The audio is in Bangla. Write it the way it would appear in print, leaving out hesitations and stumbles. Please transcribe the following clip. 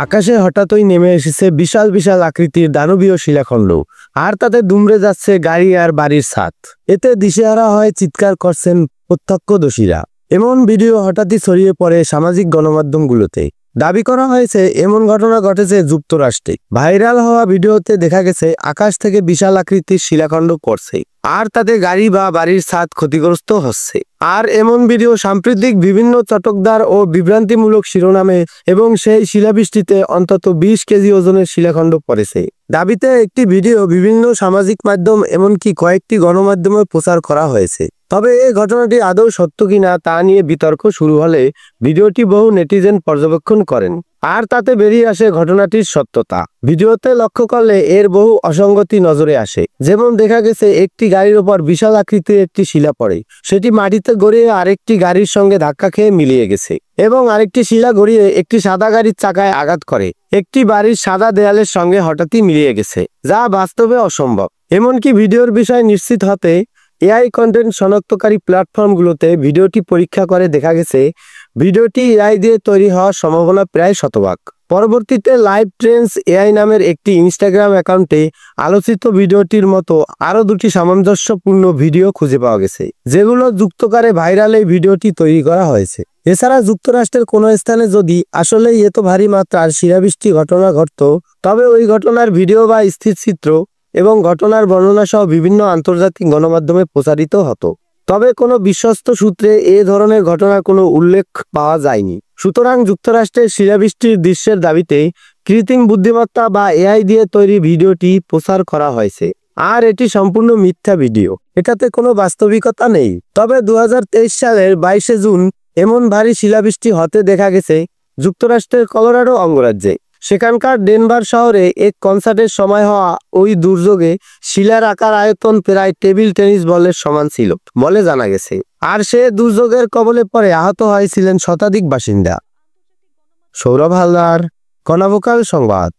আকাশে হঠাৎই নেমে এসেছে বিশাল বিশাল আকৃতির দানবীয় শিলাখণ্ড, আর তাতে দুমড়ে যাচ্ছে গাড়ি আর বাড়ির ছাদ। এতে দিশেহারা হয়ে চিৎকার করছেন প্রত্যক্ষদর্শীরা। এমন ভিডিও হঠাৎই ছড়িয়ে পড়ে সামাজিক গণমাধ্যমগুলোতে। দাবি করা হয়েছে এমন ঘটনা ঘটেছে যুক্তরাষ্ট্রে। ভাইরাল হওয়া ভিডিওতে দেখা গেছে আকাশ থেকে বিশাল আকৃতির শিলাখণ্ড পড়ছে, আর তাতে গাড়ি বা বাড়ির ছাদ ক্ষতিগ্রস্ত হচ্ছে। আর এমন ভিডিও সাম্প্রতিক বিভিন্ন চটকদার ও বিভ্রান্তিমূলক শিরোনামে, এবং সেই শিলাবৃষ্টিতে অন্তত 20 কেজি ওজনের শিলাখণ্ড পড়েছে দাবিতে একটি ভিডিও বিভিন্ন সামাজিক মাধ্যম এমনকি কয়েকটি গণমাধ্যমে প্রচার করা হয়েছে। তবে এই ঘটনাটি আদৌ সত্য কিনা তা নিয়ে বিতর্ক শুরু হলে ভিডিওটি বহু নেটিজেন পর্যবেক্ষণ করেন, আর তাতে বেরিয়ে আসে ঘটনাটির সত্যতা। ভিডিওতে লক্ষ্য করলে এর বহু অসঙ্গতি নজরে আসে। যেমন দেখা গেছে একটি গাড়ির ওপর বিশাল আকৃতির একটি শিলা পড়ে, সেটি মাটিতে গড়িয়ে আরেকটি গাড়ির সঙ্গে ধাক্কা খেয়ে মিলিয়ে গেছে, এবং আরেকটি শিলা গড়িয়ে একটি সাদা গাড়ির চাকায় আঘাত করে একটি বাড়ির সাদা দেয়ালের সঙ্গে হঠাৎই মিলিয়ে গেছে, যা বাস্তবে অসম্ভব। এমনকি ভিডিওর বিষয় নিশ্চিত হতে এআই কন্টেন্ট শনাক্তকারী প্ল্যাটফর্মগুলোতে ভিডিওটি পরীক্ষা করে দেখা গেছে ভিডিওটি এআই দিয়ে তৈরি হওয়ার সম্ভাবনা প্রায় শতভাগ। পরবর্তীতে লাইভ ট্রেন্ডস এআই নামের একটি ইনস্টাগ্রাম অ্যাকাউন্টে আলোচিত ভিডিওটির মতো আরও দুটি সামঞ্জস্যপূর্ণ ভিডিও খুঁজে পাওয়া গেছে, যেগুলো যুক্ত করে ভাইরাল এই ভিডিওটি তৈরি করা হয়েছে। এছাড়া যুক্তরাষ্ট্রের কোনো স্থানে যদি আসলেই এত ভারী মাত্রার শিলাবৃষ্টি ঘটনা ঘটত, তবে ওই ঘটনার ভিডিও বা স্থিরচিত্র এবং ঘটনার বর্ণনা সহ বিভিন্ন আন্তর্জাতিক গণমাধ্যমে প্রচারিত হতো। তবে কোনো বিশ্বস্ত সূত্রে এ ধরনের ঘটনার কোনো উল্লেখ পাওয়া যায়নি। সুতরাং যুক্তরাষ্ট্রের শিলাবৃষ্টির দৃশ্যের দাবিতে কৃত্রিম বুদ্ধিমত্তা বা এআই দিয়ে তৈরি ভিডিওটি প্রচার করা হয়েছে, আর এটি সম্পূর্ণ মিথ্যা ভিডিও। এটাতে কোনো বাস্তবিকতা নেই। তবে 2023 সালের 22শে জুন এমন ভারী শিলাবৃষ্টি হতে দেখা গেছে যুক্তরাষ্ট্রের কলোরাডো অঙ্গরাজ্যে। সেখানকার ডেনভার শহরে এক কনসার্টের সময় হওয়া ওই দুর্যোগে শিলার আকার আয়তন প্রায় টেবিল টেনিস বলের সমান ছিল বলে জানা গেছে। আর সে দুর্যোগের কবলে পড়ে আহত হয়েছিলেন শতাধিক বাসিন্দা। সৌরভ হালদার, কণাভোকাল সংবাদ।